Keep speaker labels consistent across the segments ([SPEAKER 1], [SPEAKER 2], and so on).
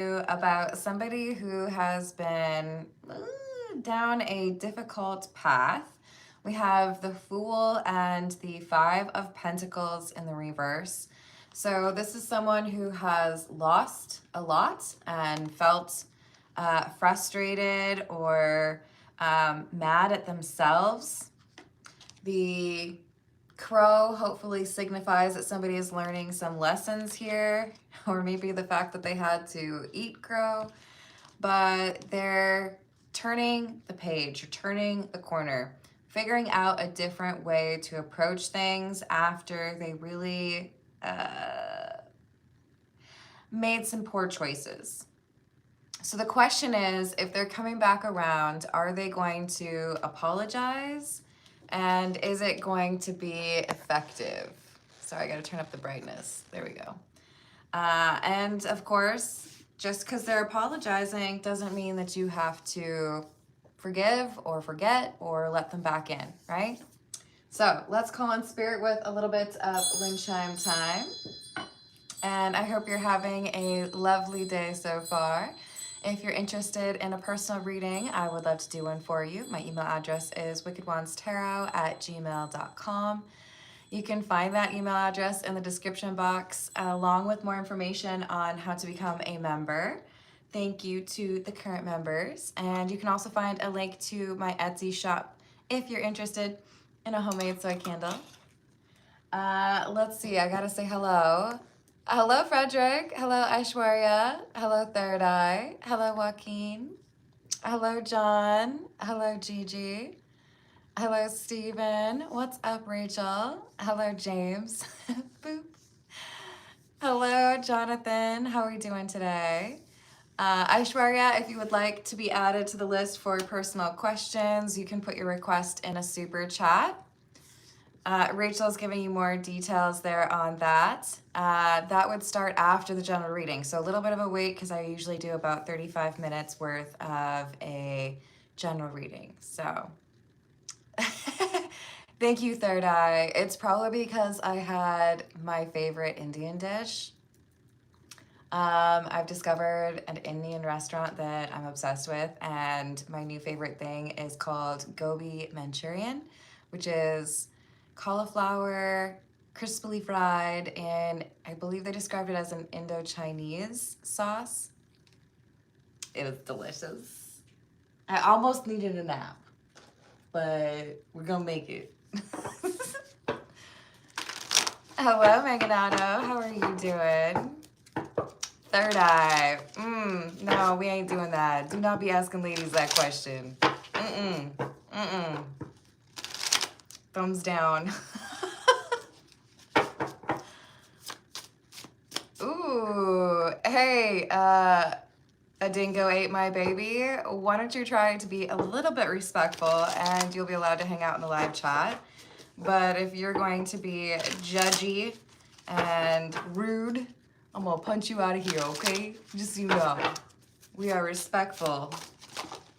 [SPEAKER 1] About somebody who has been down a difficult path. We have the Fool and the Five of Pentacles in the reverse. So this is someone who has lost a lot and felt frustrated or mad at themselves. The crow hopefully signifies that somebody is learning some lessons here, or maybe the fact that they had to eat crow, but they're turning the page, or turning the corner, figuring out a different way to approach things after they really made some poor choices. So the question is, if they're coming back around, are they going to apologize? And is it going to be effective? Sorry, I gotta turn up the brightness. There we go. And of course, just because they're apologizing doesn't mean that you have to forgive or forget or let them back in, right? So let's call on spirit with a little bit of wind chime time. And I hope you're having a lovely day so far. If you're interested in a personal reading, I would love to do one for you. My email address is wickedwandstarot@gmail.com. You can find that email address in the description box, along with more information on how to become a member. Thank you to the current members. And you can also find a link to my Etsy shop if you're interested in a homemade soy candle. Let's see, I gotta say hello. Hello, Frederick. Hello, Aishwarya. Hello, Third Eye. Hello, Joaquin. Hello, John. Hello, Gigi. Hello, Steven. What's up, Rachel? Hello, James. Boop. Hello, Jonathan. How are you doing today? Aishwarya, if you would like to be added to the list for personal questions, you can put your request in a super chat. Rachel's giving you more details there on that. That would start after the general reading. So a little bit of a wait because I usually do about 35 minutes worth of a general reading. So thank you, Third Eye. It's probably because I had my favorite Indian dish. I've discovered an Indian restaurant that I'm obsessed with, and my new favorite thing is called Gobi Manchurian, which is cauliflower, crispily fried, and I believe they described it as an Indo-Chinese sauce. It was delicious. I almost needed a nap, but we're gonna make it. Hello, Meganado. How are you doing? Third Eye. No, we ain't doing that. Do not be asking ladies that question. Thumbs down. Ooh, hey, a dingo ate my baby. Why don't you try to be a little bit respectful and you'll be allowed to hang out in the live chat. But if you're going to be judgy and rude, I'm gonna punch you out of here, okay? Just so you know. We are respectful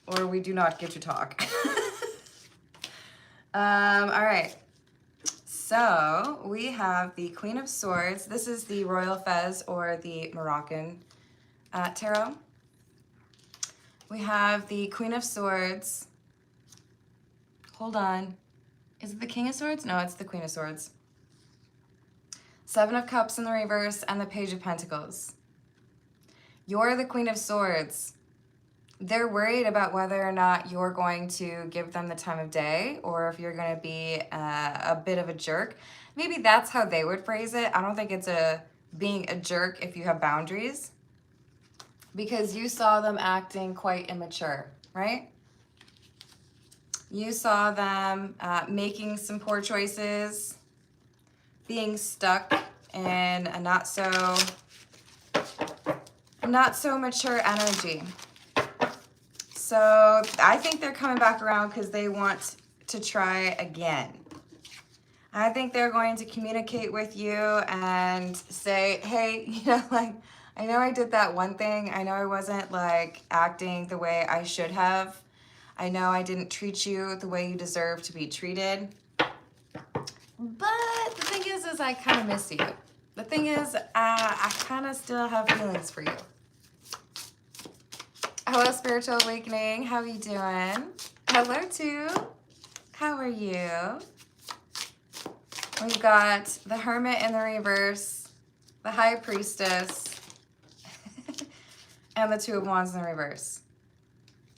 [SPEAKER 1] or we do not get to talk. All right. So we have the Queen of Swords. This is the Royal Fez or the Moroccan tarot. We have the Queen of Swords. Hold on. Is it the King of Swords? No, it's the Queen of Swords. Seven of Cups in the reverse and the Page of Pentacles. You're the Queen of Swords. They're worried about whether or not you're going to give them the time of day or if you're going to be a bit of a jerk. Maybe that's how they would phrase it. I don't think it's being a jerk if you have boundaries, because you saw them acting quite immature, right? You saw them making some poor choices, being stuck in a not so mature energy. So I think they're coming back around because they want to try again. I think they're going to communicate with you and say, hey, like, I know I did that one thing. I know I wasn't like acting the way I should have. I know I didn't treat you the way you deserve to be treated. But the thing is I kind of miss you. The thing is, I kind of still have feelings for you. Hello, Spiritual Awakening. How are you doing? Hello, too. How are you? We've got the Hermit in the reverse, the High Priestess, and the Two of Wands in the reverse.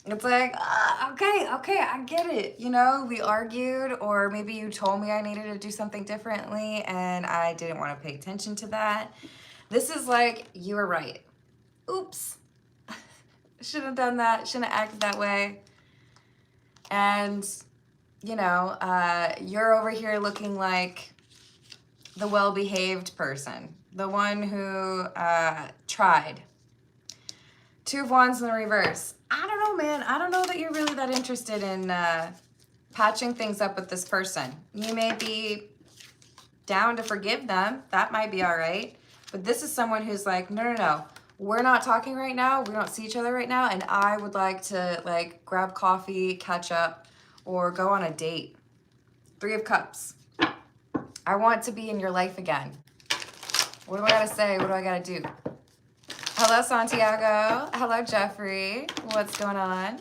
[SPEAKER 1] It's like, okay, I get it. You know, we argued, or maybe you told me I needed to do something differently and I didn't want to pay attention to that. This is like, you were right. Oops. Shouldn't have done that. Shouldn't have acted that way. And, you know, you're over here looking like the well-behaved person. The one who tried. Two of Wands in the reverse. I don't know, man. I don't know that you're really that interested in patching things up with this person. You may be down to forgive them. That might be all right. But this is someone who's like, no. We're not talking right now. We don't see each other right now. And I would like to like grab coffee, catch up, or go on a date. Three of Cups. I want to be in your life again. What do I gotta say? What do I gotta do? Hello, Santiago. Hello, Jeffrey. What's going on?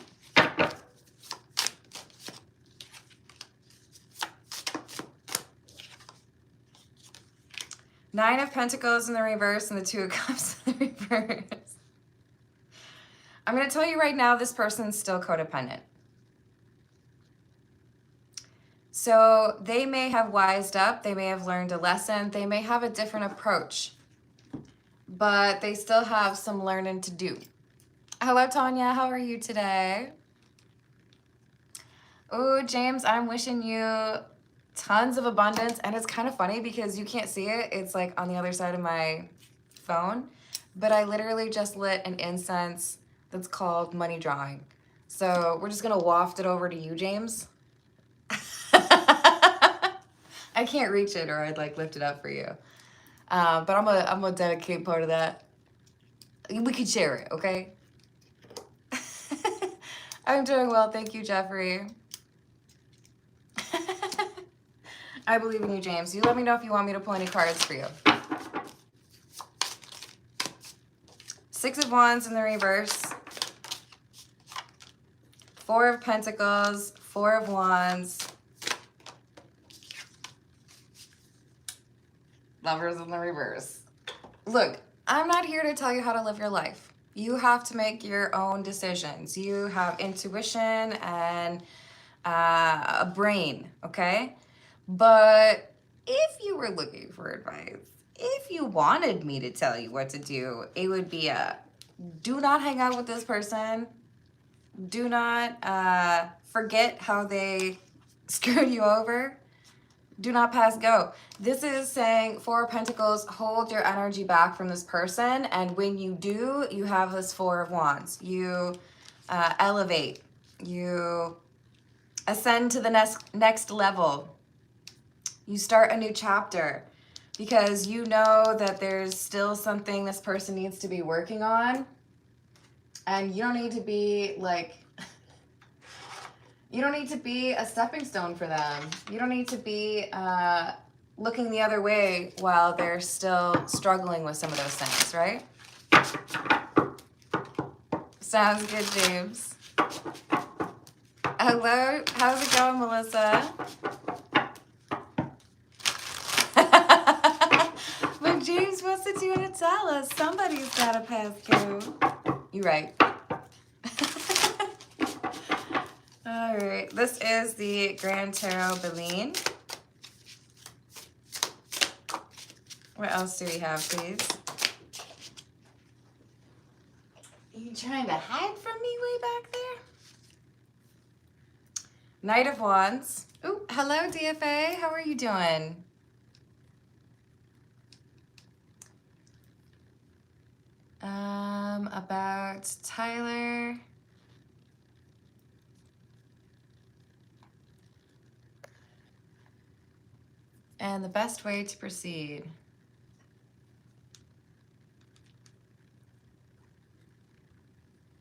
[SPEAKER 1] Nine of Pentacles in the reverse and the Two of Cups in the reverse. I'm going to tell you right now, this person's still codependent. So they may have wised up. They may have learned a lesson. They may have a different approach. But they still have some learning to do. Hello, Tanya. How are you today? Oh, James, I'm wishing you tons of abundance. And it's kind of funny because you can't see it. It's like on the other side of my phone. But I literally just lit an incense that's called money drawing. So we're just going to waft it over to you, James. I can't reach it, or I'd like lift it up for you. But I'm gonna dedicate part of that. We can share it, okay? I'm doing well, thank you, Jeffrey. I believe in you, James. You let me know if you want me to pull any cards for you. Six of Wands in the reverse. Four of Pentacles. Four of Wands. Lovers in the reverse. Look, I'm not here to tell you how to live your life. You have to make your own decisions. You have intuition and a brain, okay? But if you were looking for advice, if you wanted me to tell you what to do, it would be do not hang out with this person. Do not forget how they screwed you over. Do not pass go. This is saying, Four of Pentacles, hold your energy back from this person. And when you do, you have this Four of Wands. You elevate. You ascend to the next level. You start a new chapter because you know that there's still something this person needs to be working on. And you don't need to be like... You don't need to be a stepping stone for them. You don't need to be looking the other way while they're still struggling with some of those things, right? Sounds good, James. Hello, how's it going, Melissa? But James wants to do it to tell us. Somebody's got to pass go. You're right. All right, this is the Grand Tarot Beline. What else do we have, please? Are you trying to hide from me way back there? Knight of Wands. Ooh, hello, DFA. How are you doing? About Tyler. And the best way to proceed.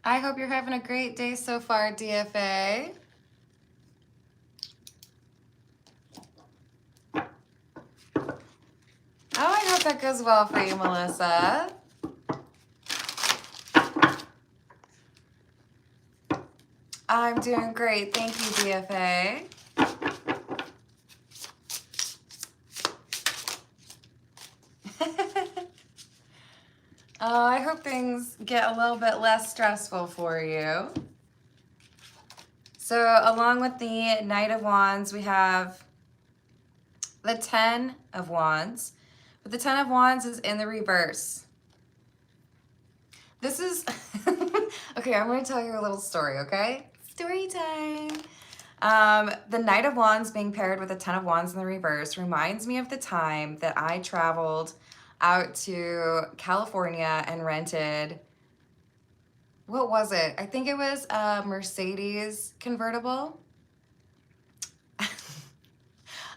[SPEAKER 1] I hope you're having a great day so far, DFA. Oh, I hope that goes well for you, Melissa. I'm doing great. Thank you, DFA. I hope things get a little bit less stressful for you. So along with the Knight of Wands, we have the 10 of Wands. But the 10 of Wands is in the reverse. This is, okay, I'm going to tell you a little story, okay? Story time. The Knight of Wands being paired with the 10 of Wands in the reverse reminds me of the time that I traveled out to California and rented, what was it? I think it was a Mercedes convertible.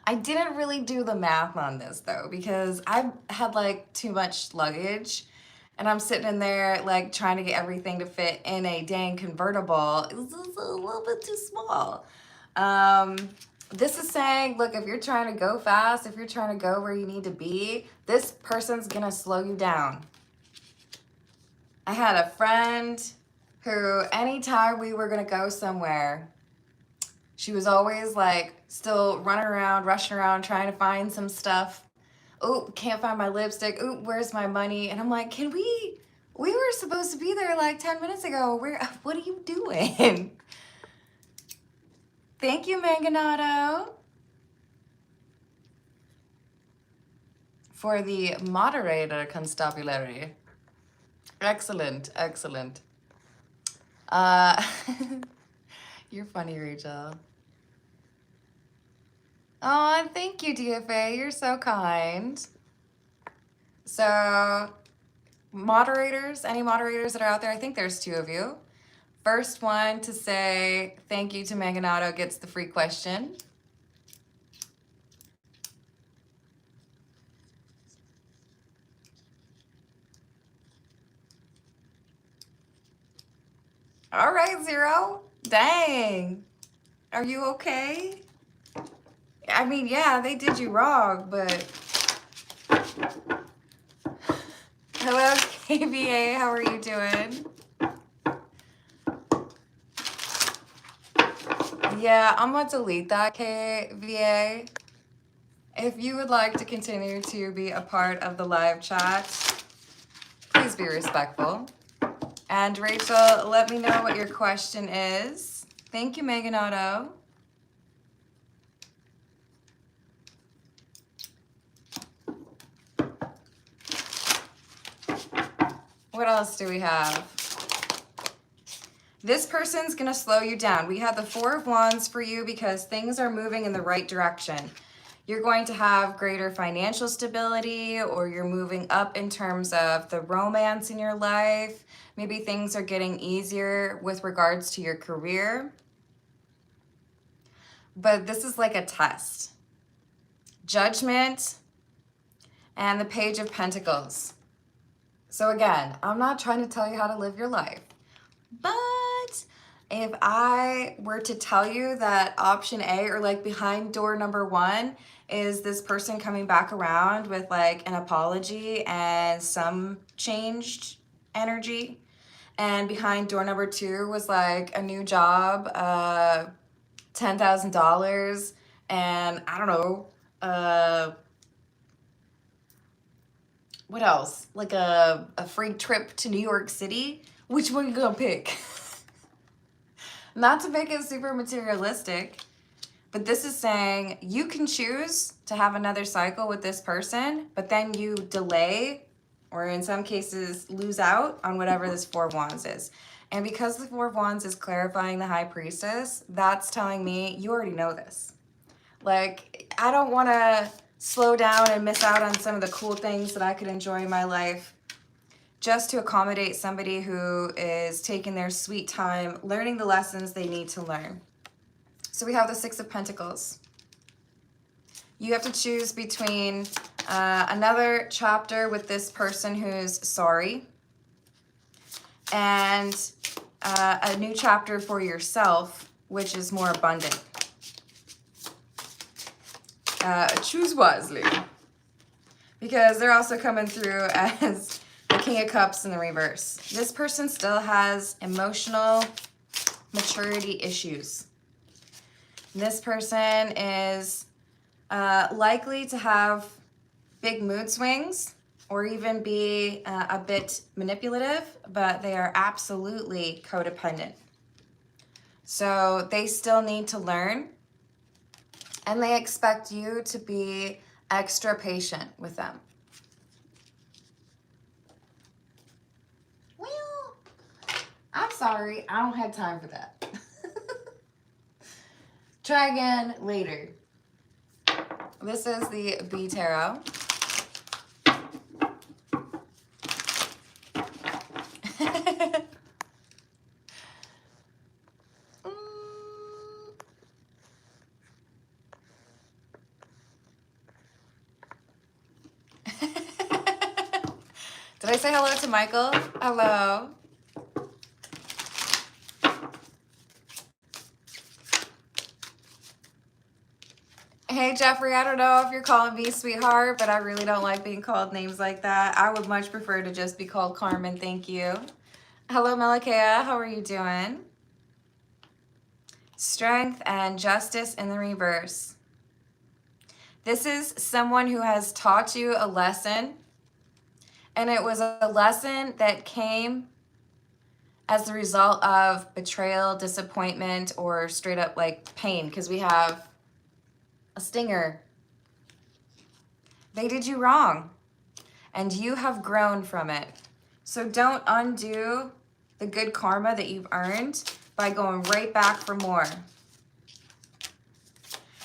[SPEAKER 1] I didn't really do the math on this though, because I had like too much luggage and I'm sitting in there like trying to get everything to fit in a dang convertible. It was just a little bit too small. This is saying, look, if you're trying to go fast, if you're trying to go where you need to be, this person's gonna slow you down. I had a friend who, anytime we were gonna go somewhere, she was always like still running around, rushing around, trying to find some stuff. Oh, can't find my lipstick. Oh, where's my money? And I'm like, we were supposed to be there like 10 minutes ago. What are you doing? Thank you, Manganato, for the moderator constabulary. Excellent, excellent. You're funny, Rachel. Oh, thank you, DFA. You're so kind. So, moderators, any moderators that are out there, I think there's 2 of you. First one to say thank you to Manganato gets the free question. All right, Zero. Dang. Are you okay? I mean, yeah, they did you wrong, but... Hello, KVA. How are you doing? Yeah, I'm going to delete that, KVA. If you would like to continue to be a part of the live chat, please be respectful. And Rachel, let me know what your question is. Thank you, Manganato. What else do we have? This person's going to slow you down. We have the 4 of Wands for you because things are moving in the right direction. You're going to have greater financial stability, or you're moving up in terms of the romance in your life. Maybe things are getting easier with regards to your career. But this is like a test. Judgment and the Page of Pentacles. So again, I'm not trying to tell you how to live your life. But if I were to tell you that option A, or like behind door number 1, is this person coming back around with like an apology and some changed energy, and behind door number 2 was like a new job, $10,000, and I don't know, what else? Like a free trip to New York City? Which one you gonna pick? Not to make it super materialistic, but this is saying you can choose to have another cycle with this person, but then you delay, or in some cases lose out on whatever this 4 of Wands is. And because the 4 of Wands is clarifying the High Priestess, that's telling me you already know this. Like, I don't want to slow down and miss out on some of the cool things that I could enjoy in my life just to accommodate somebody who is taking their sweet time, learning the lessons they need to learn. So we have the 6 of Pentacles. You have to choose between another chapter with this person who's sorry, and a new chapter for yourself, which is more abundant. Choose wisely, because they're also coming through as the King of Cups in the reverse. This person still has emotional maturity issues. This person is likely to have big mood swings or even be a bit manipulative, but they are absolutely codependent. So they still need to learn, and they expect you to be extra patient with them. Well, I'm sorry, I don't have time for that. Try again later. This is the B Tarot. Did I say hello to Michael? Hello. Hey, Jeffrey, I don't know if you're calling me sweetheart, but I really don't like being called names like that. I would much prefer to just be called Carmen, thank you. Hello, Melakea, how are you doing? Strength and justice in the reverse. This is someone who has taught you a lesson, and it was a lesson that came as the result of betrayal, disappointment, or straight up like pain, because we have a stinger. They did you wrong, and you have grown from it. So don't undo the good karma that you've earned by going right back for more.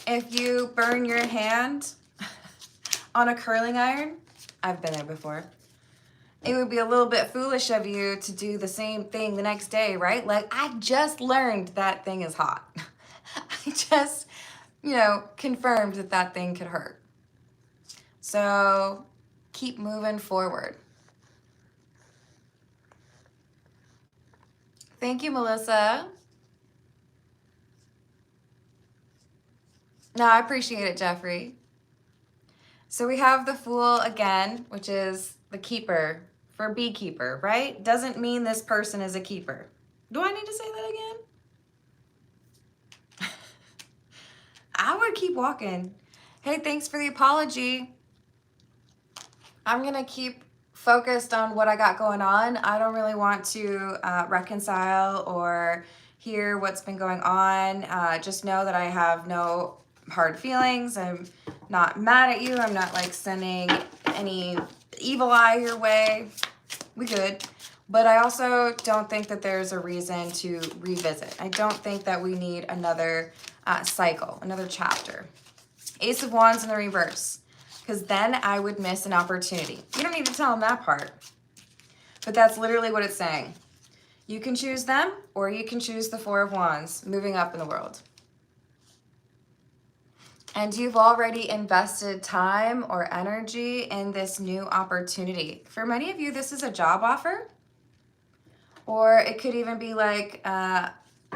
[SPEAKER 1] If you burn your hand on a curling iron, I've been there before, it would be a little bit foolish of you to do the same thing the next day, right? Like, I just learned that thing is hot. I just, confirmed that that thing could hurt. So keep moving forward. Thank you, Melissa. No, I appreciate it, Jeffrey. So we have the Fool again, which is the keeper for beekeeper, right? Doesn't mean this person is a keeper. Do I need to say that again? I would keep walking. Hey, thanks for the apology. I'm going to keep focused on what I got going on. I don't really want to reconcile or hear what's been going on. Just know that I have no hard feelings. I'm not mad at you. I'm not like sending any evil eye your way. We good. But I also don't think that there's a reason to revisit. I don't think that we need another cycle, another chapter. Ace of Wands in the reverse, because then I would miss an opportunity. You don't need to tell them that part, but that's literally what it's saying. You can choose them, or you can choose the Four of Wands, moving up in the world. And you've already invested time or energy in this new opportunity. For many of you, this is a job offer, or it could even be like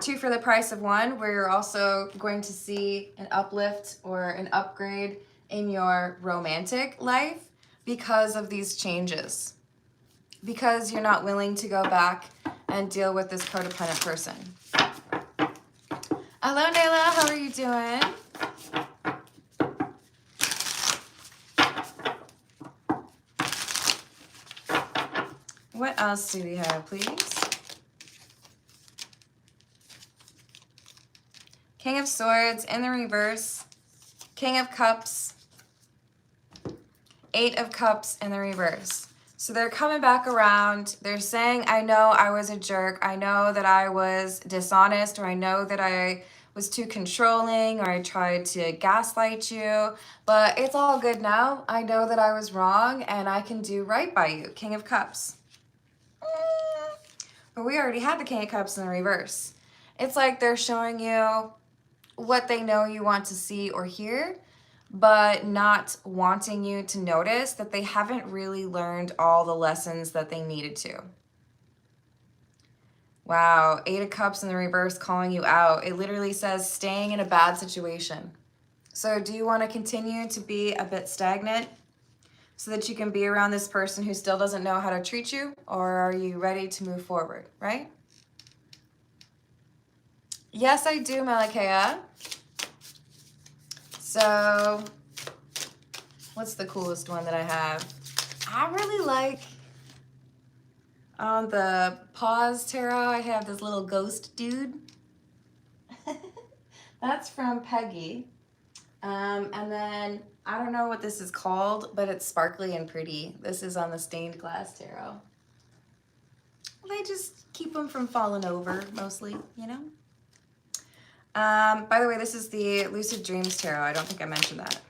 [SPEAKER 1] 2 for the price of 1, where you're also going to see an uplift or an upgrade in your romantic life because of these changes, because you're not willing to go back and deal with this codependent person. Hello, Nayla, how are you doing? What else do we have, please? King of Swords in the reverse, King of Cups, 8 of Cups in the reverse. So they're coming back around. They're saying, I know I was a jerk. I know that I was dishonest, or I know that I was too controlling, or I tried to gaslight you, but it's all good now. I know that I was wrong, and I can do right by you. King of Cups. But we already had the King of Cups in the reverse. It's like they're showing you what they know you want to see or hear, but not wanting you to notice that they haven't really learned all the lessons that they needed to. Wow, 8 of Cups in the reverse calling you out. It literally says staying in a bad situation. So do you want to continue to be a bit stagnant so that you can be around this person who still doesn't know how to treat you, or are you ready to move forward, right? Yes, I do, Malakea. So, what's the coolest one that I have? I really like, on the Pause Tarot, I have this little ghost dude. That's from Peggy. And then, I don't know what this is called, but it's sparkly and pretty. This is on the Stained Glass Tarot. They just keep them from falling over, mostly, you know? By the way, this is the Lucid Dreams Tarot. I don't think I mentioned that.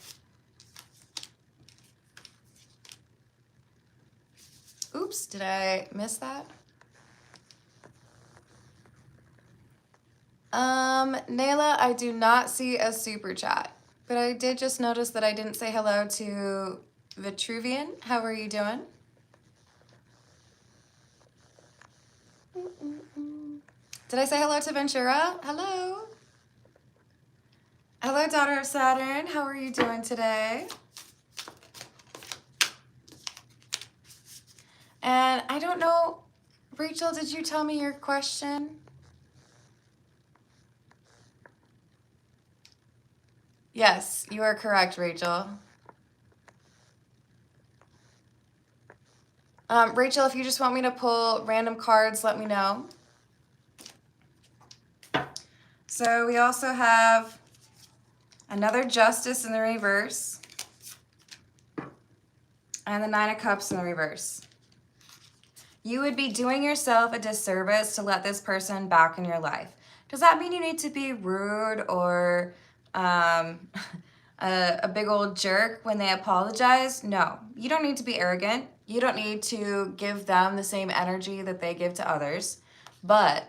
[SPEAKER 1] Oops, did I miss that? Nayla, I do not see a super chat, but I did just notice that I didn't say hello to Vitruvian. How are you doing? Did I say hello to Ventura? Hello. Hello, daughter of Saturn. How are you doing today? And I don't know, Rachel, did you tell me your question? Yes, you are correct, Rachel. Rachel, if you just want me to pull random cards, let me know. So we also have another Justice in the reverse and the Nine of Cups in the reverse. You would be doing yourself a disservice to let this person back in your life. Does that mean you need to be rude or a big old jerk when they apologize? No, you don't need to be arrogant. You don't need to give them the same energy that they give to others. But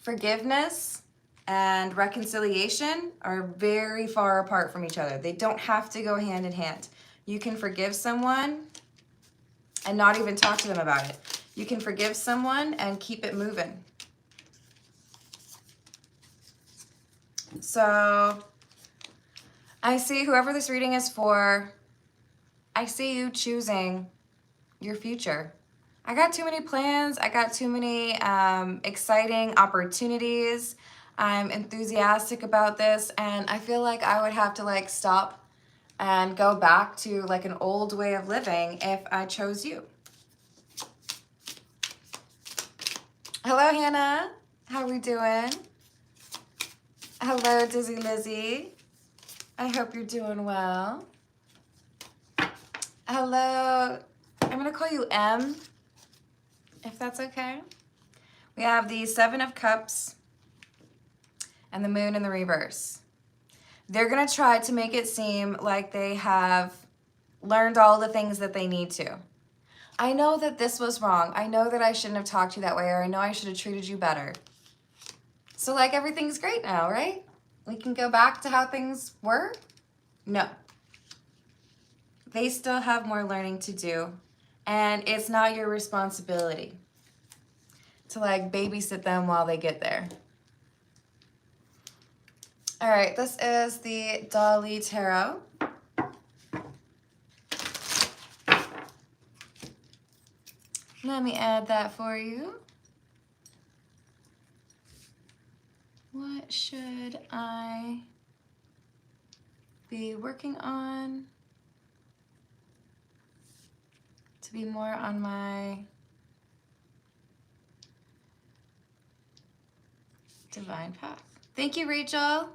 [SPEAKER 1] forgiveness and reconciliation are very far apart from each other. They don't have to go hand in hand. You can forgive someone and not even talk to them about it. You can forgive someone and keep it moving. So I see whoever this reading is for, I see you choosing your future. I got too many plans. I got too many exciting opportunities. I'm enthusiastic about this, and I feel like I would have to like stop and go back to like an old way of living if I chose you. Hello, Hannah. How we doing? Hello, Dizzy Lizzie. I hope you're doing well. Hello. I'm going to call you M, if that's okay. We have the Seven of Cups and the Moon in the reverse. They're going to try to make it seem like they have learned all the things that they need to. I know that this was wrong. I know that I shouldn't have talked to you that way, or I know I should have treated you better. So like everything's great now, right? We can go back to how things were? No. They still have more learning to do, and it's not your responsibility to like babysit them while they get there. All right, this is the Dali Tarot. Let me add that for you. What should I be working on to be more on my divine path? Thank you, Rachel.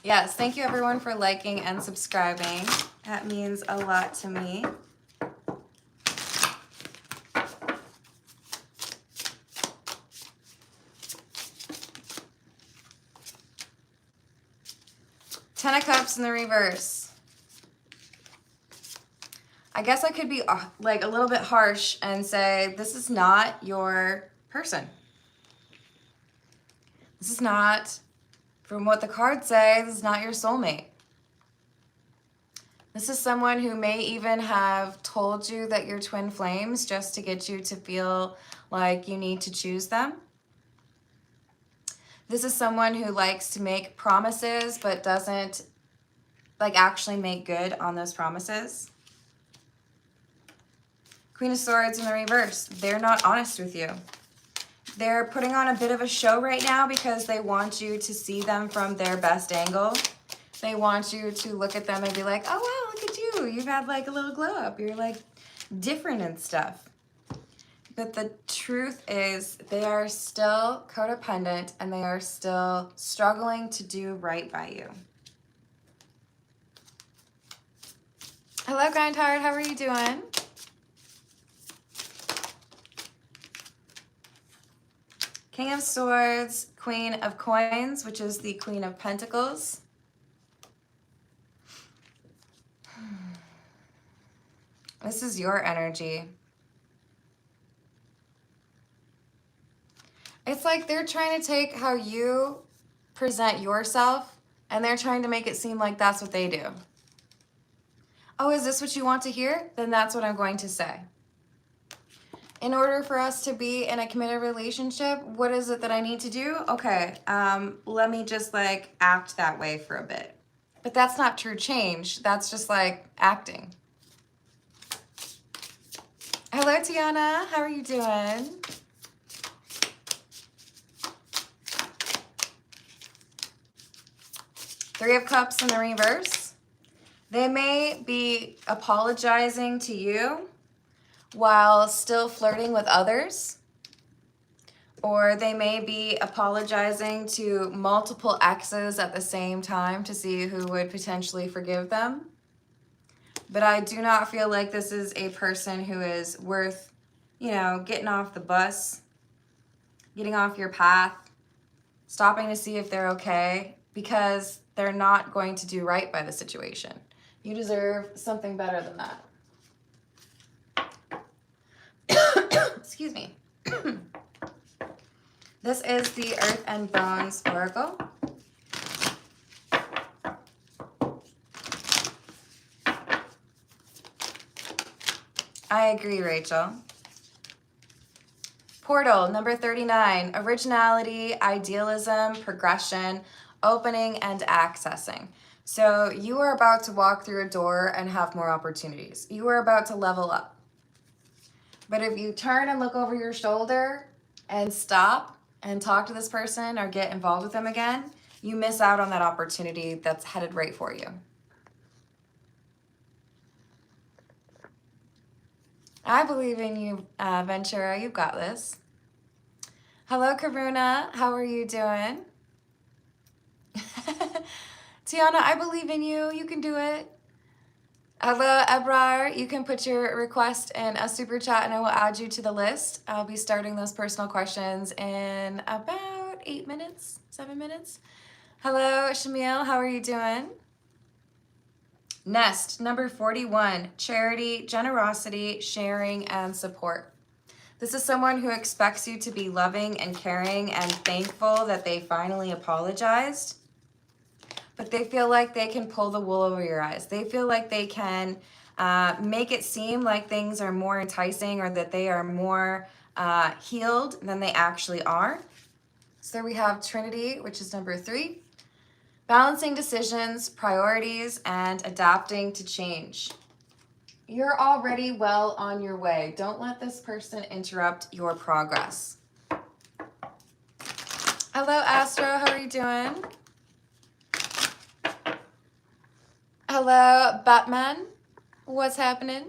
[SPEAKER 1] Yes, thank you everyone for liking and subscribing. That means a lot to me. Ten of Cups in the reverse. I guess I could be like a little bit harsh and say, this is not your person. This is not, from what the cards say, this is not your soulmate. This is someone who may even have told you that you're twin flames just to get you to feel like you need to choose them. This is someone who likes to make promises but doesn't like actually make good on those promises. Queen of Swords in the reverse. They're not honest with you. They're putting on a bit of a show right now because they want you to see them from their best angle. They want you to look at them and be like, oh wow, look at you. You've had like a little glow up. You're like different and stuff. But the truth is they are still codependent and they are still struggling to do right by you. Hello, Grindhard. How are you doing? King of Swords, Queen of Coins, which is the Queen of Pentacles. This is your energy. It's like they're trying to take how you present yourself and they're trying to make it seem like that's what they do. Oh, is this what you want to hear? Then that's what I'm going to say. In order for us to be in a committed relationship, what is it that I need to do? Okay, let me just like act that way for a bit. But that's not true change. That's just like acting. Hello, Tiana. How are you doing? Three of Cups in the reverse. They may be apologizing to you while still flirting with others. Or they may be apologizing to multiple exes at the same time to see who would potentially forgive them. But I do not feel like this is a person who is worth, you know, getting off the bus, getting off your path, stopping to see if they're okay, because they're not going to do right by the situation. You deserve something better than that. Excuse me. This is the Earth and Bones Oracle. I agree, Rachel. Portal, number 39, originality, idealism, progression, opening, and accessing. So you are about to walk through a door and have more opportunities. You are about to level up. But if you turn and look over your shoulder and stop and talk to this person or get involved with them again, you miss out on that opportunity that's headed right for you. I believe in you, Ventura. You've got this. Hello, Karuna. How are you doing? Tiana, I believe in you. You can do it. Hello, Ebrar. You can put your request in a super chat and I will add you to the list. I'll be starting those personal questions in about 8 minutes, 7 minutes. Hello, Shamil. How are you doing? Nest, number 41, charity, generosity, sharing, and support. This is someone who expects you to be loving and caring and thankful that they finally apologized. But they feel like they can pull the wool over your eyes. They feel like they can make it seem like things are more enticing or that they are more healed than they actually are. So we have Trinity, which is number 3. Balancing decisions, priorities, and adapting to change. You're already well on your way. Don't let this person interrupt your progress. Hello, Astro. How are you doing? Hello, Batman. What's happening?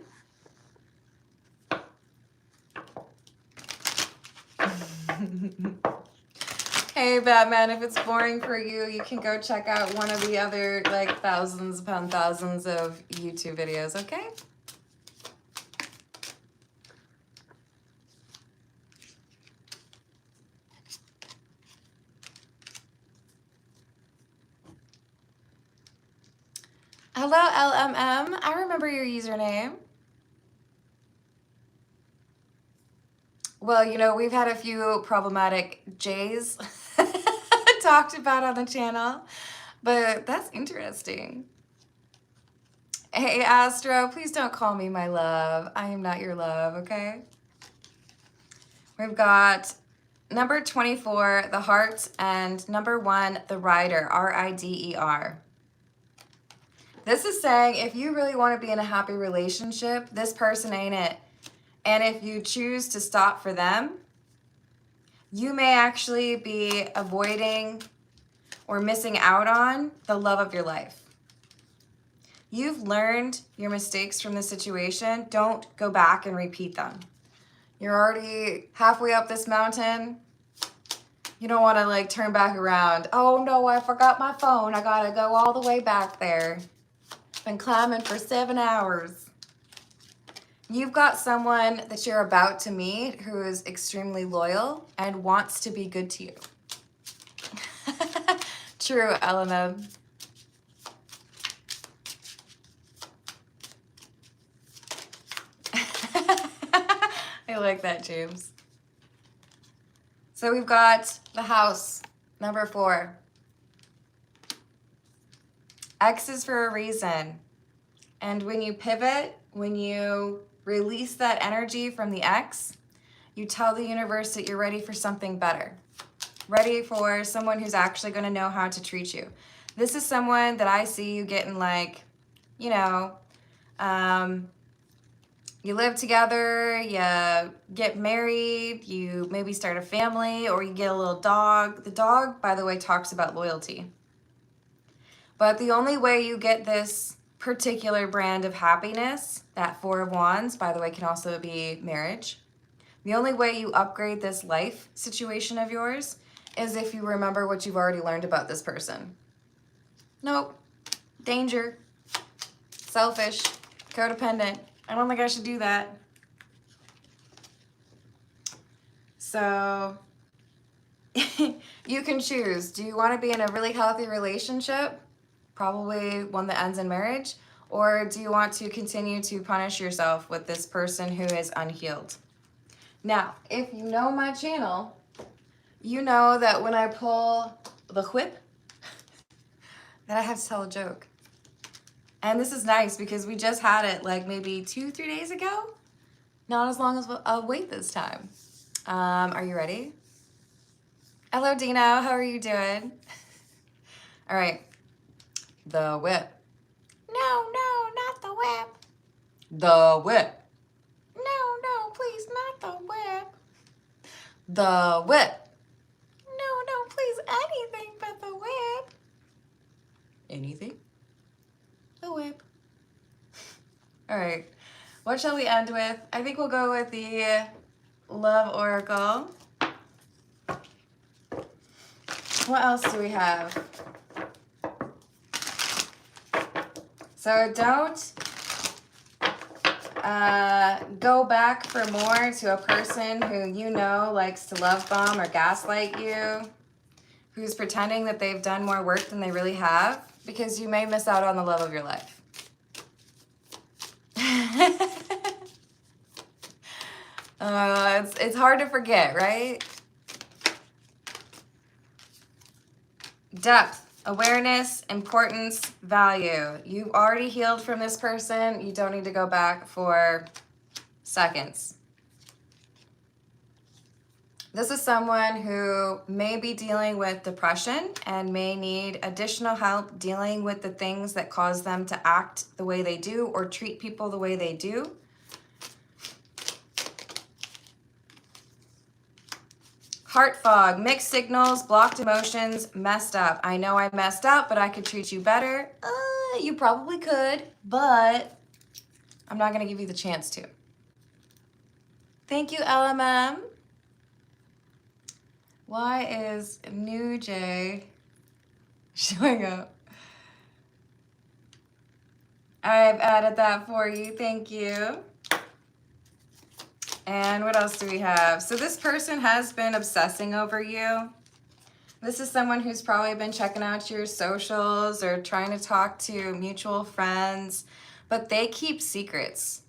[SPEAKER 1] Hey, Batman, if it's boring for you, you can go check out one of the other, like, thousands upon thousands of YouTube videos, okay? Hello, LMM. I remember your username. Well, you know, we've had a few problematic J's talked about on the channel, but that's interesting. Hey, Astro, please don't call me my love. I am not your love, okay? We've got number 24, the Heart, and number 1, the Rider, R-I-D-E-R. This is saying if you really want to be in a happy relationship, this person ain't it. And if you choose to stop for them, you may actually be avoiding or missing out on the love of your life. You've learned your mistakes from the situation. Don't go back and repeat them. You're already halfway up this mountain. You don't want to like turn back around. Oh no, I forgot my phone. I gotta go all the way back there. Been climbing for 7 hours. You've got someone that you're about to meet who is extremely loyal and wants to be good to you. True, LMM. I like that, James. So we've got the house, number 4. X is for a reason. And when you pivot, when you release that energy from the X, you tell the universe that you're ready for something better. Ready for someone who's actually going to know how to treat you. This is someone that I see you getting like, you know, you live together, you get married, you maybe start a family, or you get a little dog. The dog, by the way, talks about loyalty. But the only way you get this particular brand of happiness, that 4 of Wands, by the way, can also be marriage. The only way you upgrade this life situation of yours is if you remember what you've already learned about this person. Nope. Danger. Selfish. Codependent. I don't think I should do that. So you can choose. Do you want to be in a really healthy relationship? Probably one that ends in marriage. Or do you want to continue to punish yourself with this person who is unhealed? Now, if you know my channel, you know that when I pull the whip, that I have to tell a joke. And this is nice because we just had it like maybe 2-3 days ago. Not as long as I'll wait this time. Are you ready? Hello, Dino. How are you doing? All right. The whip. No, not the whip. The whip. No, please, not the whip. The whip. No, please, anything but the whip. Anything? The whip. All right. What shall we end with? I think we'll go with the Love Oracle. What else do we have? So don't go back for more to a person who you know likes to love bomb or gaslight you, who's pretending that they've done more work than they really have, because you may miss out on the love of your life. It's hard to forget, right? Depth, awareness, importance, value. You've already healed from this person. You don't need to go back for seconds. This is someone who may be dealing with depression and may need additional help dealing with the things that cause them to act the way they do or treat people the way they do. Heart fog, mixed signals, blocked emotions, messed up. I know I messed up, but I could treat you better. You probably could, but I'm not going to give you the chance to. Thank you, LMM. Why is New Jay showing up? I've added that for you. Thank you. And what else do we have? So this person has been obsessing over you. This is someone who's probably been checking out your socials or trying to talk to mutual friends, but they keep secrets.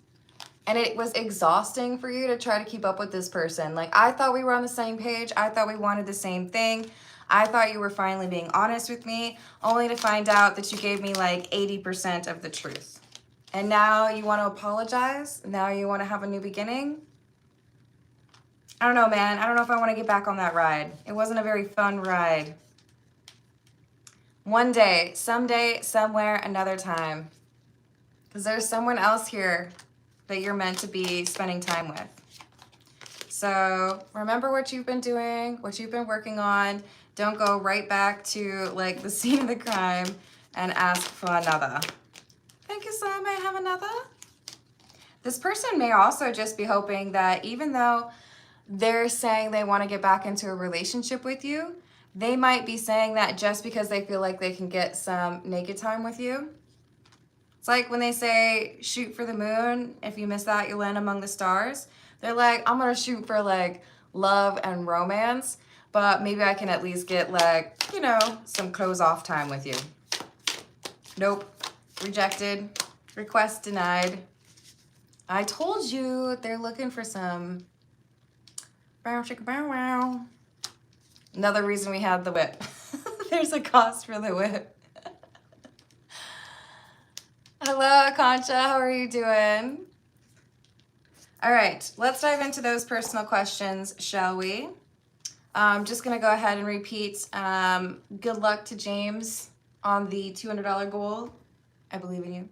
[SPEAKER 1] And it was exhausting for you to try to keep up with this person. Like, I thought we were on the same page. I thought we wanted the same thing. I thought you were finally being honest with me, only to find out that you gave me like 80% of the truth. And now you want to apologize? Now you want to have a new beginning? I don't know, man. I don't know if I want to get back on that ride. It wasn't a very fun ride. One day, someday, somewhere, another time. Because there's someone else here that you're meant to be spending time with. So remember what you've been doing, what you've been working on. Don't go right back to like the scene of the crime and ask for another. Thank you, sir. May I have another? This person may also just be hoping that even though they're saying they want to get back into a relationship with you, they might be saying that just because they feel like they can get some naked time with you. It's like when they say shoot for the moon. If you miss that, you'll land among the stars. They're like, I'm gonna shoot for like love and romance, but maybe I can at least get like, you know, some clothes off time with you. Nope, rejected, request denied. I told you they're looking for some bow chicka bow wow. Another reason we had the whip. There's a cost for the whip. Hello, Akancha, how are you doing? All right, let's dive into those personal questions, shall we? I'm just gonna go ahead and repeat. Good luck to James on the $200 goal. I believe in you.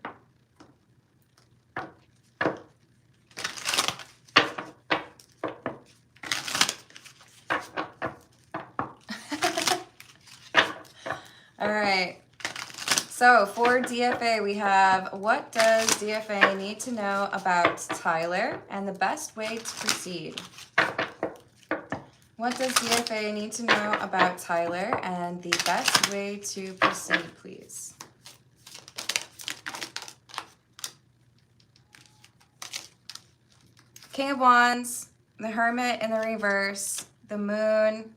[SPEAKER 1] All right, so for DFA, we have what does DFA need to know about Tyler and the best way to proceed? What does DFA need to know about Tyler and the best way to proceed, please? King of Wands, the Hermit in the reverse, the Moon,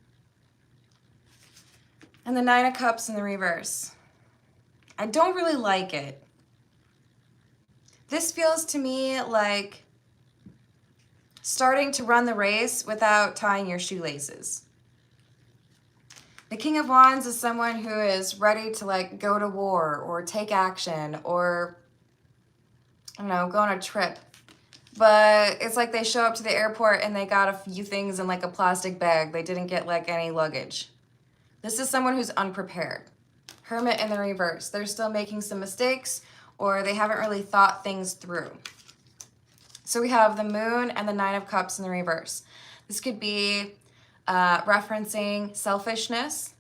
[SPEAKER 1] and the Nine of Cups in the reverse. I don't really like it. This feels to me like starting to run the race without tying your shoelaces. The King of Wands is someone who is ready to like go to war or take action or, I don't know, go on a trip. But it's like they show up to the airport and they got a few things in like a plastic bag. They didn't get like any luggage. This is someone who's unprepared. Hermit in the reverse. They're still making some mistakes or they haven't really thought things through. So we have the Moon and the Nine of Cups in the reverse. This could be referencing selfishness,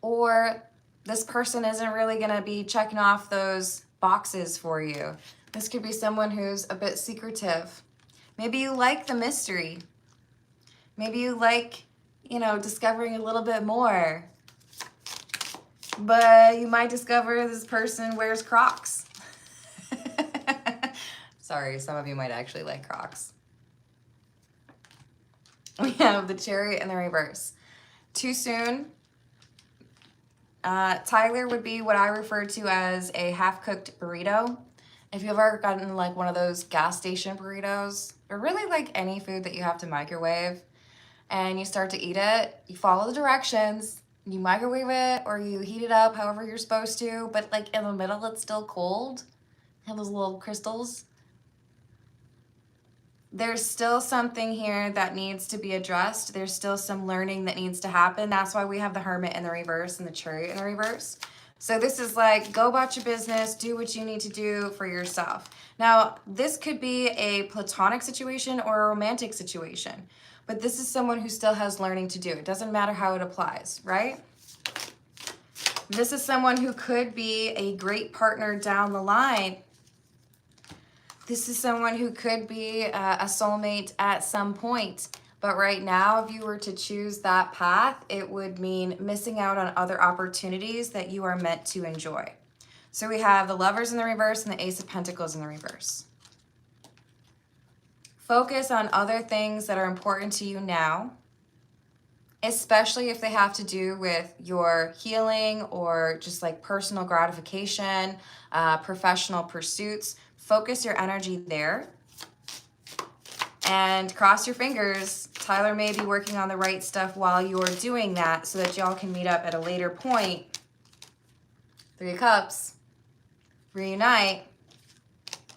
[SPEAKER 1] or this person isn't really going to be checking off those boxes for you. This could be someone who's a bit secretive. Maybe you like the mystery. Maybe you like, you know, discovering a little bit more. But you might discover this person wears Crocs. Sorry, some of you might actually like Crocs. We have the Chariot in the reverse. Too soon. Tyler would be what I refer to as a half-cooked burrito. If you've ever gotten like one of those gas station burritos, or really like any food that you have to microwave, and you start to eat it, you follow the directions, you microwave it or you heat it up however you're supposed to, but like in the middle it's still cold. Have those little crystals. There's still something here that needs to be addressed. There's still some learning that needs to happen. That's why we have the Hermit in the reverse and the Chariot in the reverse. So this is like, go about your business, do what you need to do for yourself. Now, this could be a platonic situation or a romantic situation, but this is someone who still has learning to do. It doesn't matter how it applies, right? This is someone who could be a great partner down the line. This is someone who could be a soulmate at some point. But right now, if you were to choose that path, it would mean missing out on other opportunities that you are meant to enjoy. So we have the Lovers in the reverse and the Ace of Pentacles in the reverse. Focus on other things that are important to you now, especially if they have to do with your healing or just like personal gratification, professional pursuits. Focus your energy there. And cross your fingers, Tyler may be working on the right stuff while you're doing that so that y'all can meet up at a later point. 3 of Cups, reunite,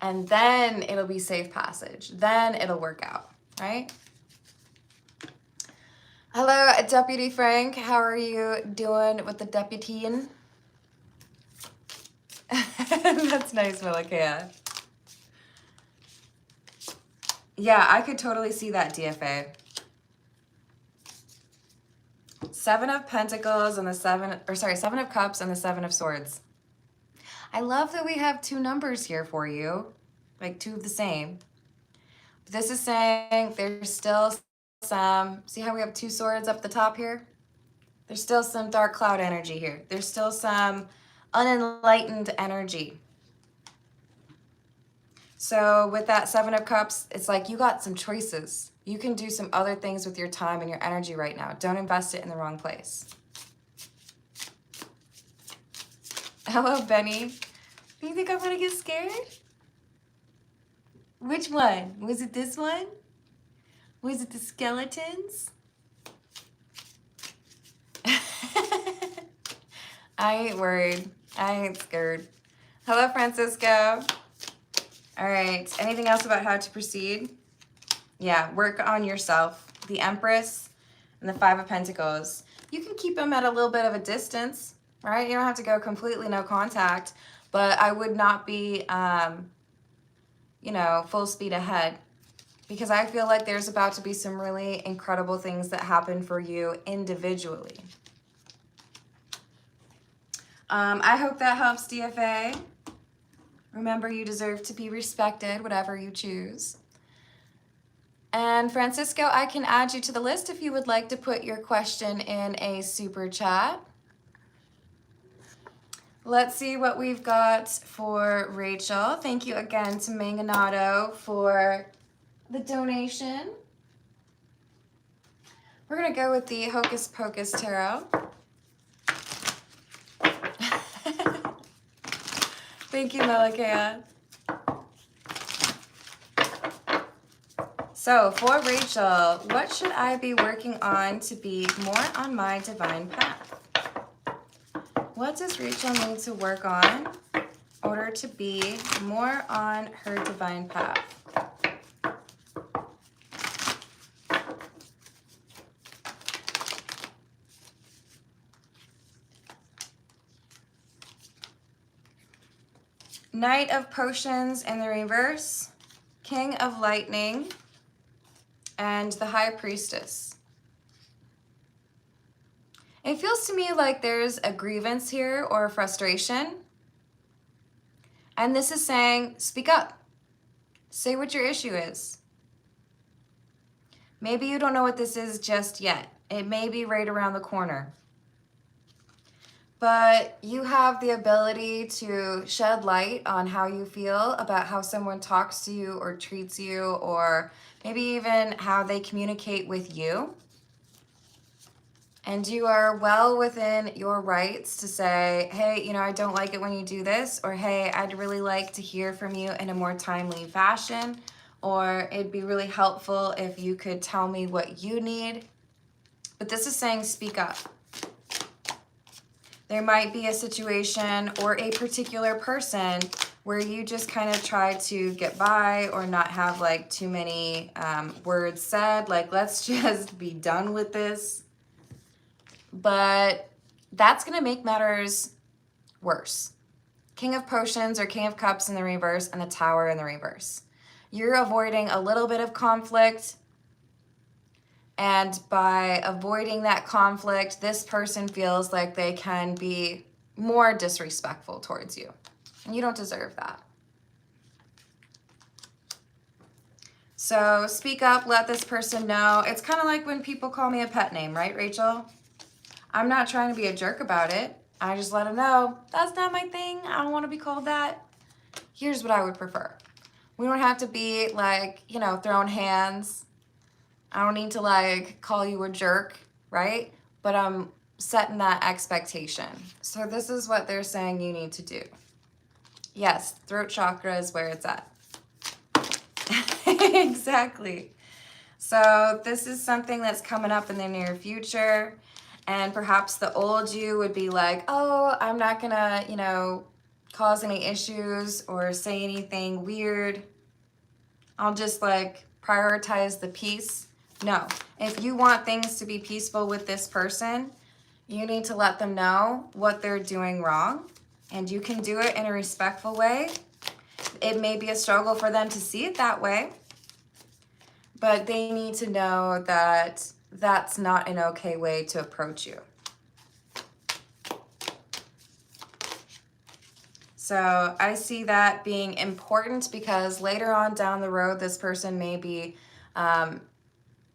[SPEAKER 1] and then it'll be safe passage. Then it'll work out, right? Hello, Deputy Frank. How are you doing with the deputying? That's nice, Malakea. Yeah, I could totally see that, DFA. 7 of Pentacles and the 7 of Cups and the 7 of Swords. I love that we have 2 numbers here for you, like 2 of the same. But this is saying there's still some, see how we have 2 swords up the top here? There's still some dark cloud energy here. There's still some unenlightened energy. So with that 7 of Cups, it's like you got some choices. You can do some other things with your time and your energy right now. Don't invest it in the wrong place. Hello, Benny. Do you think I'm gonna get scared? Which one? Was it this one? Was it the skeletons? I ain't worried. I ain't scared. Hello, Francisco. All right, anything else about how to proceed? Yeah, work on yourself. The Empress and the 5 of Pentacles. You can keep them at a little bit of a distance, right? You don't have to go completely no contact, but I would not be, you know, full speed ahead, because I feel like there's about to be some really incredible things that happen for you individually. I hope that helps, DFA. Remember, you deserve to be respected, whatever you choose. And Francisco, I can add you to the list if you would like to put your question in a super chat. Let's see what we've got for Rachel. Thank you again to Manganato for the donation. We're going to go with the Hocus Pocus Tarot. Thank you, Malakea. So for Rachel, what should I be working on to be more on my divine path? What does Rachel need to work on in order to be more on her divine path? Knight of Potions in the reverse, King of Lightning, and the High Priestess. It feels to me like there's a grievance here or a frustration. And this is saying, speak up. Say what your issue is. Maybe you don't know what this is just yet. It may be right around the corner. But you have the ability to shed light on how you feel about how someone talks to you or treats you, or maybe even how they communicate with you. And you are well within your rights to say, hey, you know, I don't like it when you do this, or hey, I'd really like to hear from you in a more timely fashion, or it'd be really helpful if you could tell me what you need. But this is saying speak up. There might be a situation or a particular person where you just kind of try to get by or not have like too many words said, like let's just be done with this. But that's going to make matters worse. King of Potions or King of Cups in the reverse and the Tower in the reverse. You're avoiding a little bit of conflict. And by avoiding that conflict, this person feels like they can be more disrespectful towards you. And you don't deserve that. So speak up, let this person know. It's kind of like when people call me a pet name, right, Rachel? I'm not trying to be a jerk about it. I just let them know, that's not my thing. I don't want to be called that. Here's what I would prefer. We don't have to be like, you know, throwing hands. I don't need to like call you a jerk, right? But I'm setting that expectation. So this is what they're saying you need to do. Yes, throat chakra is where it's at. Exactly. So this is something that's coming up in the near future. And perhaps the old you would be like, oh, I'm not gonna, you know, cause any issues or say anything weird. I'll just like prioritize the peace. No, if you want things to be peaceful with this person, you need to let them know what they're doing wrong And you can do it in a respectful way. It may be a struggle for them to see it that way, but they need to know that that's not an okay way to approach you. So I see that being important because later on down the road, this person may be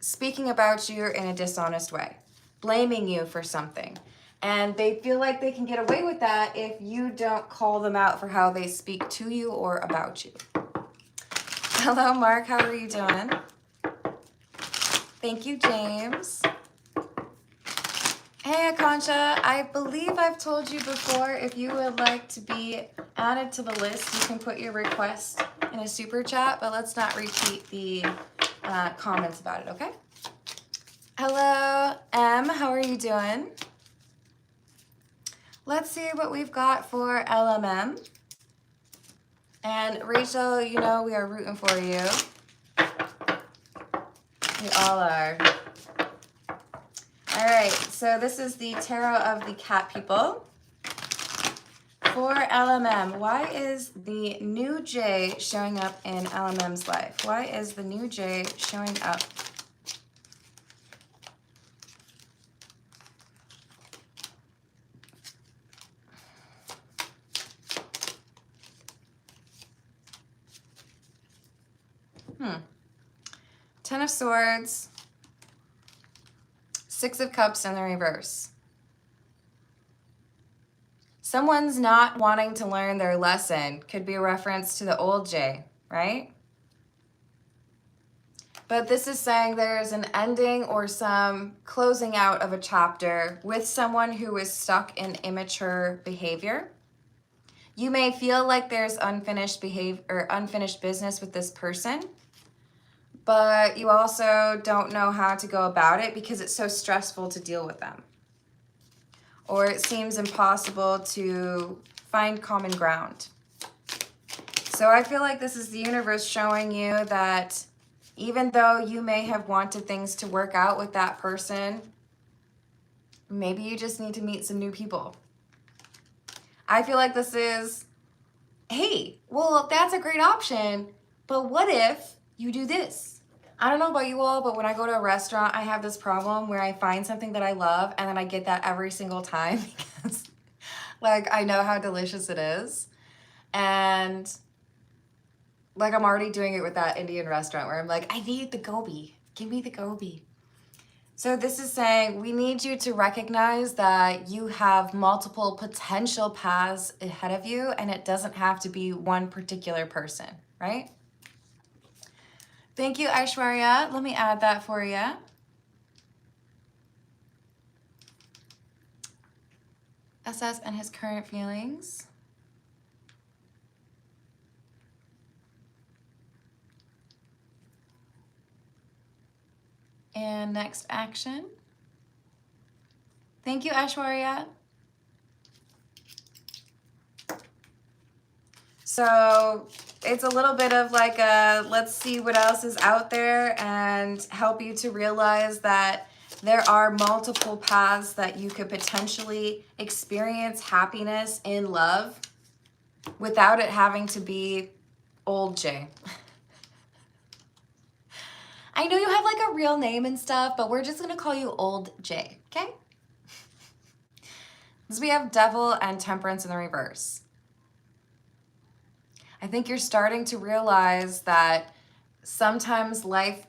[SPEAKER 1] speaking about you in a dishonest way, blaming you for something. And they feel like they can get away with that if you don't call them out for how they speak to you or about you. Hello, Mark. How are you doing? Thank you, James. Hey, Akansha. I believe I've told you before, if you would like to be added to the list, you can put your request in a super chat, but let's not repeat the comments about it, okay? Hello, M. How are you doing? Let's see what we've got for LMM. And Rachel, you know we are rooting for you. We all are. All right, so this is the Tarot of the Cat People. For LMM, why is the new J showing up in LMM's life? Why is the new J showing up? Ten of Swords, Six of Cups in the reverse. Someone's not wanting to learn their lesson. Could be a reference to the old J, right? But this is saying there's an ending or some closing out of a chapter with someone who is stuck in immature behavior. You may feel like there's unfinished behavior or unfinished business with this person, but you also don't know how to go about it because it's so stressful to deal with them. Or it seems impossible to find common ground. So I feel like this is the universe showing you that even though you may have wanted things to work out with that person, maybe you just need to meet some new people. I feel like this is, hey, well, that's a great option, but what if you do this? I don't know about you all, but when I go to a restaurant, I have this problem where I find something that I love and then I get that every single time because like I know how delicious it is. And like I'm already doing it with that Indian restaurant where I'm like, I need the gobi. Give me the gobi. So this is saying we need you to recognize that you have multiple potential paths ahead of you and it doesn't have to be one particular person, right? Thank you, Aishwarya. Let me add that for you. SS and his current feelings. And next action. Thank you, Aishwarya. So it's a little bit of like a, let's see what else is out there and help you to realize that there are multiple paths that you could potentially experience happiness in love without it having to be old J. I know you have like a real name and stuff, but we're just gonna call you old J, okay? Because we have Devil and Temperance in the reverse. I think you're starting to realize that sometimes life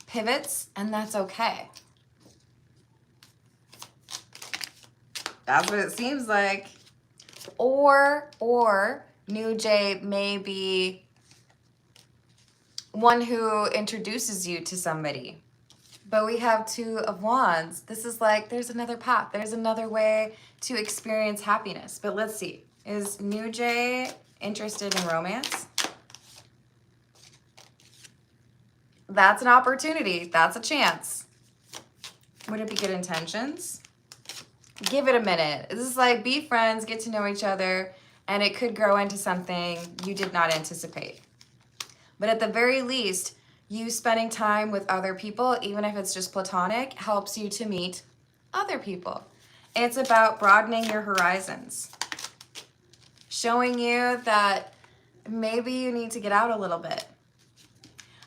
[SPEAKER 1] pivots and that's okay. That's what it seems like. Or New J may be one who introduces you to somebody. But we have Two of Wands. This is like, there's another path. There's another way to experience happiness. But let's see. Is New J interested in romance? That's an opportunity. That's a chance. Would it be good intentions? Give it a minute. This is like be friends, get to know each other, and it could grow into something you did not anticipate. But at the very least, you spending time with other people, even if it's just platonic, helps you to meet other people. It's about broadening your horizons. showing you that maybe you need to get out a little bit.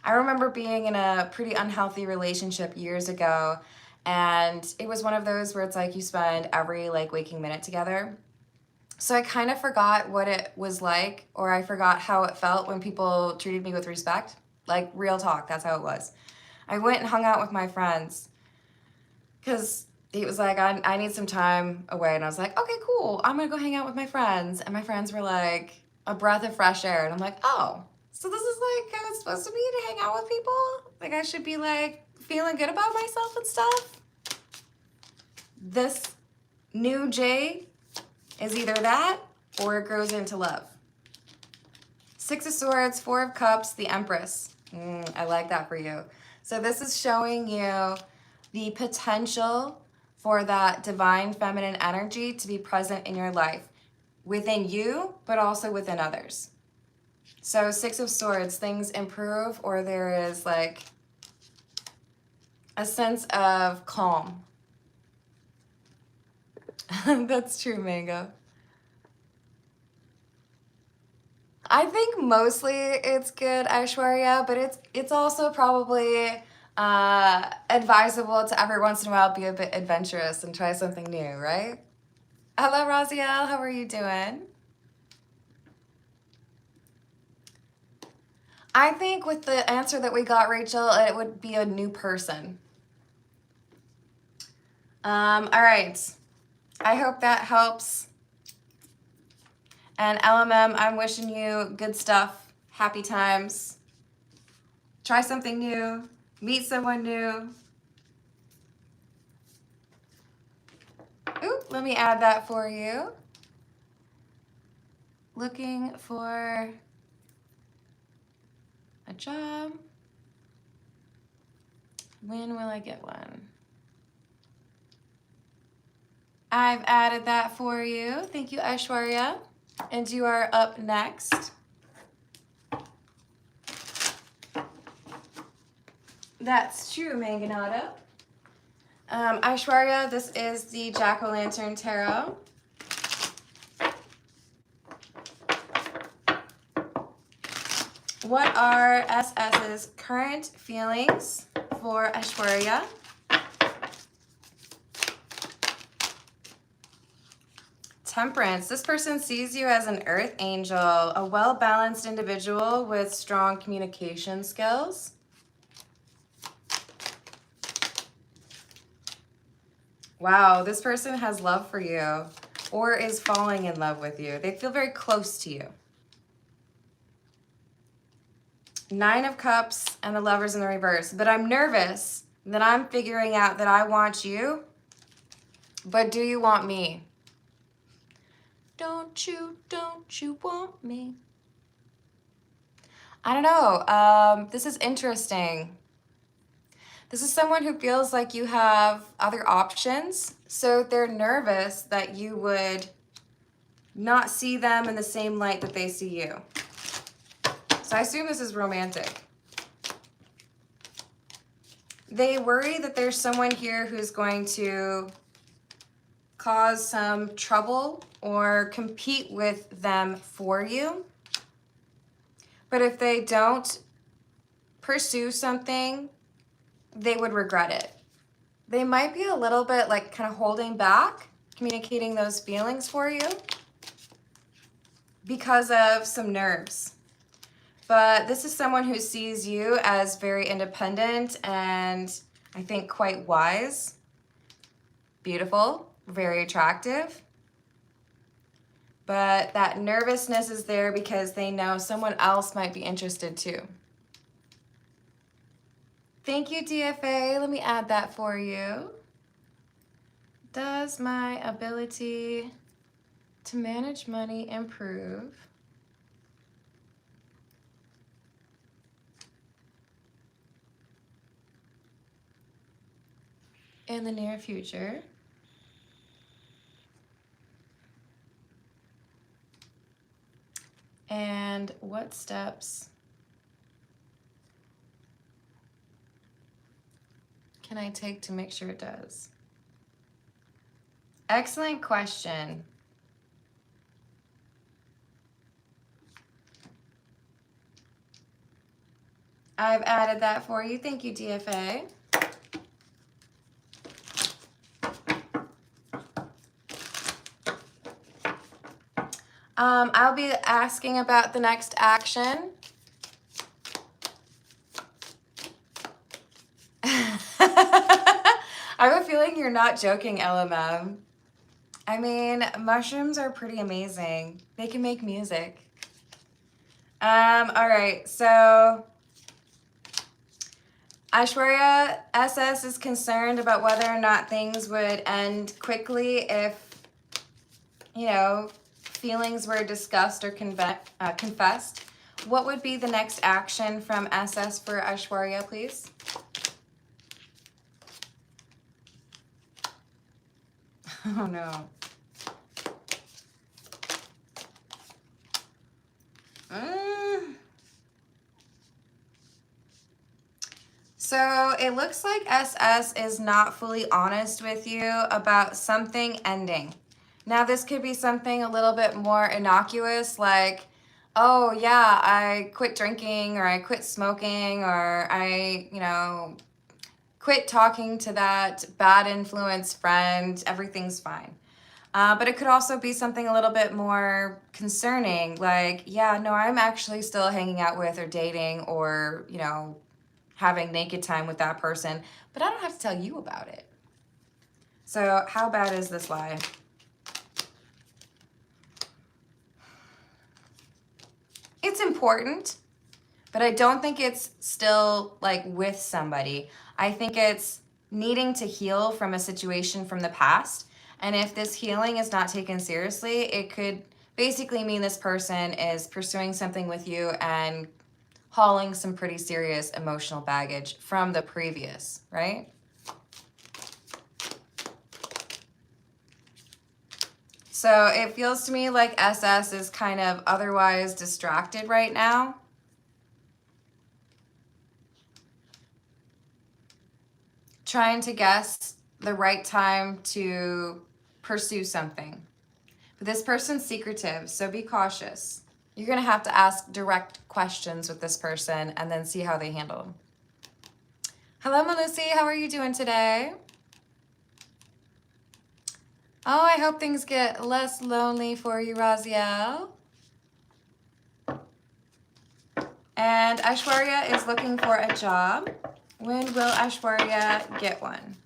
[SPEAKER 1] I remember being in a pretty unhealthy relationship years ago, and it was one of those where it's like you spend every like waking minute together. So I kind of forgot what it was like, or I forgot how it felt when people treated me with respect. Like, real talk, that's how it was. I went and hung out with my friends because he was like, I need some time away. And I was like, okay, cool. I'm going to go hang out with my friends. And my friends were like a breath of fresh air. And I'm like, oh, so this is like how it's supposed to be to hang out with people? Like, I should be like feeling good about myself and stuff? This new Jay is either that or it grows into love. 6 of Swords, 4 of Cups, the Empress. I like that for you. So this is showing you the potential for that divine feminine energy to be present in your life, within you, but also within others. So 6 of Swords, things improve, or there is like a sense of calm. That's true, Mango. I think mostly it's good, Aishwarya, but it's also probably advisable to every once in a while be a bit adventurous and try something new, right? Hello, Raziel. How are you doing? I think with the answer that we got, Rachel, it would be a new person. All right. I hope that helps. And LMM, I'm wishing you good stuff, happy times. Try something new, meet someone new. Ooh, let me add that for you. Looking for a job. When will I get one? I've added that for you. Thank you, Aishwarya. And you are up next. That's true, Manganado. Aishwarya, this is the Jack-O-Lantern Tarot. What are SS's current feelings for Aishwarya? Temperance. This person sees you as an earth angel, a well-balanced individual with strong communication skills. Wow, this person has love for you or is falling in love with you. They feel very close to you. 9 of Cups and the Lovers in the reverse. But I'm nervous that I'm figuring out that I want you, but do you want me? Don't you want me? I don't know. This is interesting. This is someone who feels like you have other options, so they're nervous that you would not see them in the same light that they see you. So I assume this is romantic. They worry that there's someone here who's going to cause some trouble or compete with them for you. But if they don't pursue something, they would regret it. They might be a little bit like kind of holding back, communicating those feelings for you because of some nerves. But this is someone who sees you as very independent and I think quite wise, beautiful, very attractive. But that nervousness is there because they know someone else might be interested too. Thank you, DFA. Let me add that for you. Does my ability to manage money improve in the near future? And what steps can I take to make sure it does? Excellent question. I've added that for you. Thank you, DFA. I'll be asking about the next action. I have a feeling you're not joking, LMM. I mean, mushrooms are pretty amazing. They can make music. All right, so Aishwarya SS is concerned about whether or not things would end quickly if, you know, feelings were discussed or confessed. What would be the next action from SS for Aishwarya, please? Oh no. So it looks like SS is not fully honest with you about something ending. Now this could be something a little bit more innocuous, like, oh yeah, I quit drinking, or I quit smoking, or I, you know, quit talking to that bad influence friend, everything's fine. But it could also be something a little bit more concerning, like, yeah, no, I'm actually still hanging out with or dating or, you know, having naked time with that person, but I don't have to tell you about it. So how bad is this lie? It's important, but I don't think it's still like with somebody. I think it's needing to heal from a situation from the past. And if this healing is not taken seriously, it could basically mean this person is pursuing something with you and hauling some pretty serious emotional baggage from the previous, right? So it feels to me like SS is kind of otherwise distracted right now. Trying to guess the right time to pursue something. But this person's secretive, so be cautious. You're going to have to ask direct questions with this person and then see how they handle them. Hello, Malusi. How are you doing today? Oh, I hope things get less lonely for you, Raziel. And Aishwarya is looking for a job. When will Aishwarya get one?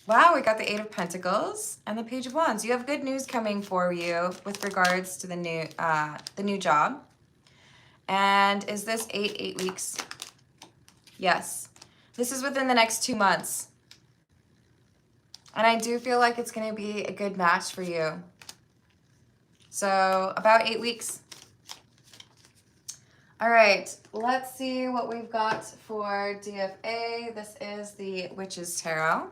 [SPEAKER 1] Wow, we got the Eight of Pentacles and the Page of Wands. You have good news coming for you with regards to the new job. And is this 8 weeks? Yes. This is within the next 2 months. And I do feel like it's going to be a good match for you. So about 8 weeks. All right, let's see what we've got for DFA. This is the Witch's Tarot.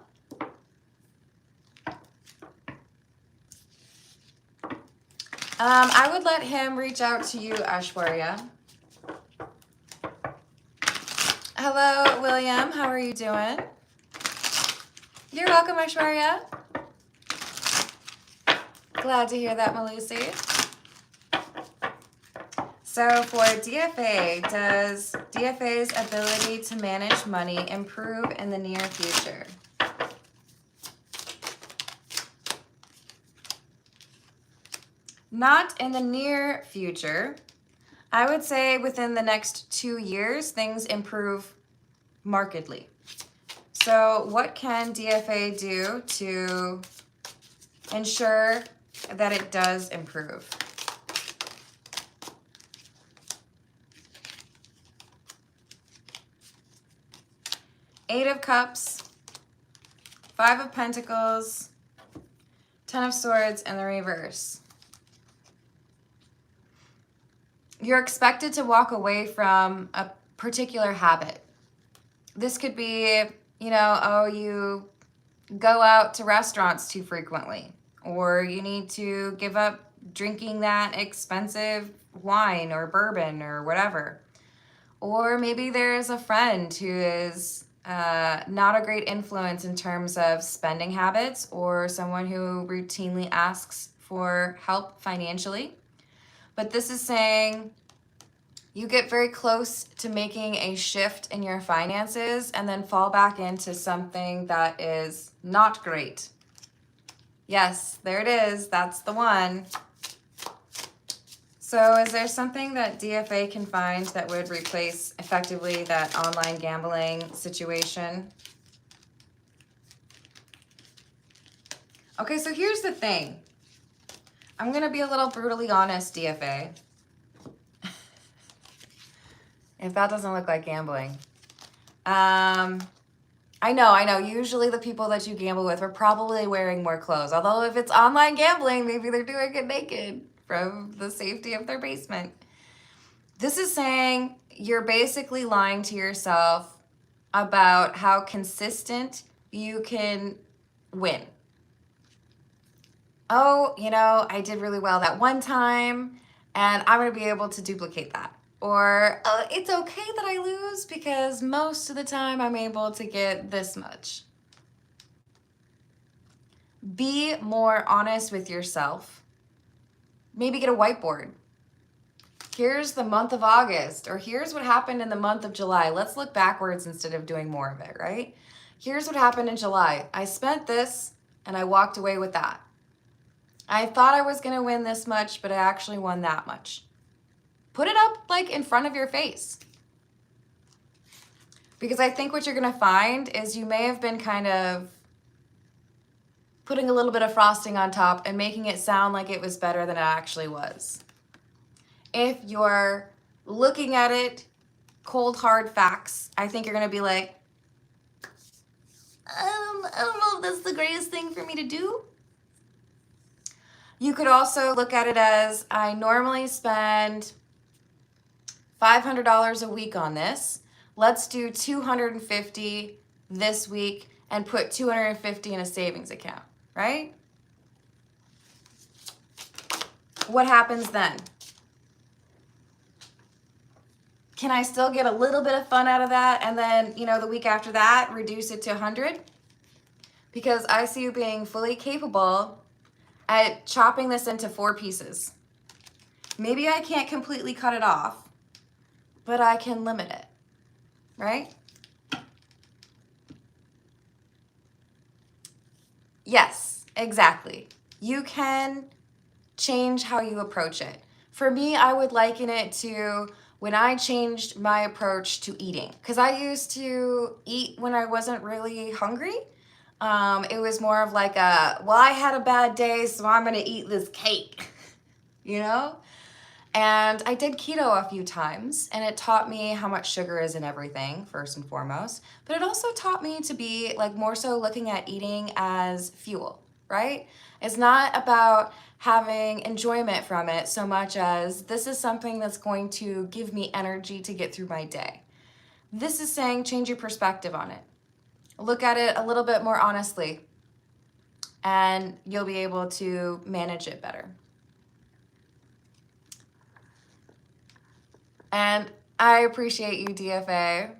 [SPEAKER 1] I would let him reach out to you, Aishwarya. Hello, William. How are you doing? You're welcome, Aishwarya. Glad to hear that, Malusi. So for DFA, does DFA's ability to manage money improve in the near future? Not in the near future. I would say within the next 2 years, things improve markedly. So what can DFA do to ensure that it does improve? Eight of Cups, Five of Pentacles, Ten of Swords, and the reverse. You're expected to walk away from a particular habit. This could be, you know, oh, you go out to restaurants too frequently, or you need to give up drinking that expensive wine or bourbon or whatever. Or maybe there's a friend who is not a great influence in terms of spending habits, or someone who routinely asks for help financially. But this is saying You get very close to making a shift in your finances and then fall back into something that is not great. Yes, there it is. That's the one. So is there something that DFA can find that would replace effectively that online gambling situation? Okay, so here's the thing. I'm going to be a little brutally honest, DFA. If that doesn't look like gambling. I know. Usually the people that you gamble with are probably wearing more clothes. Although if it's online gambling, maybe they're doing it naked from the safety of their basement. This is saying you're basically lying to yourself about how consistent you can win. Oh, I did really well that one time, and I'm going to be able to duplicate that. Or it's okay that I lose because most of the time I'm able to get this much. Be more honest with yourself. Maybe get a whiteboard. Here's the month of August, or here's what happened in the month of July. Let's look backwards instead of doing more of it, right? Here's what happened in July. I spent this and I walked away with that. I thought I was going to win this much, but I actually won that much. Put it up like in front of your face. Because I think what you're going to find is you may have been kind of putting a little bit of frosting on top and making it sound like it was better than it actually was. If you're looking at it, cold hard facts, I think you're going to be like, I don't know if that's the greatest thing for me to do. You could also look at it as, I normally spend $500 a week on this. Let's do $250 this week and put $250 in a savings account, right? What happens then? Can I still get a little bit of fun out of that and then, the week after that, reduce it to 100? Because I see you being fully capable at chopping this into 4 pieces. Maybe I can't completely cut it off, but I can limit it, right? Yes, exactly. You can change how you approach it. For me, I would liken it to when I changed my approach to eating. Because I used to eat when I wasn't really hungry. It was more of like I had a bad day, so I'm going to eat this cake, And I did keto a few times, and it taught me how much sugar is in everything, first and foremost. But it also taught me to be more so looking at eating as fuel, right? It's not about having enjoyment from it so much as this is something that's going to give me energy to get through my day. This is saying change your perspective on it. Look at it a little bit more honestly, and you'll be able to manage it better. And I appreciate you, DFA.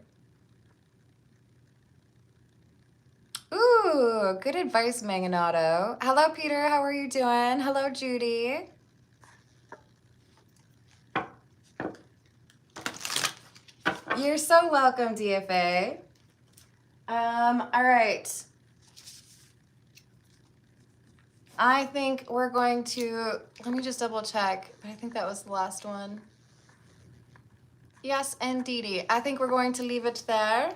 [SPEAKER 1] Ooh, good advice, Manganato. Hello, Peter. How are you doing? Hello, Judy. You're so welcome, DFA. All right. I think we're going to, let me just double check, but I think that was the last one. Yes, indeedy. I think we're going to leave it there.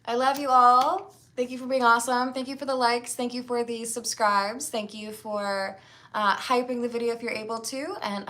[SPEAKER 1] I love you all. Thank you for being awesome. Thank you for the likes. Thank you for the subscribes. Thank you for hyping the video if you're able to. And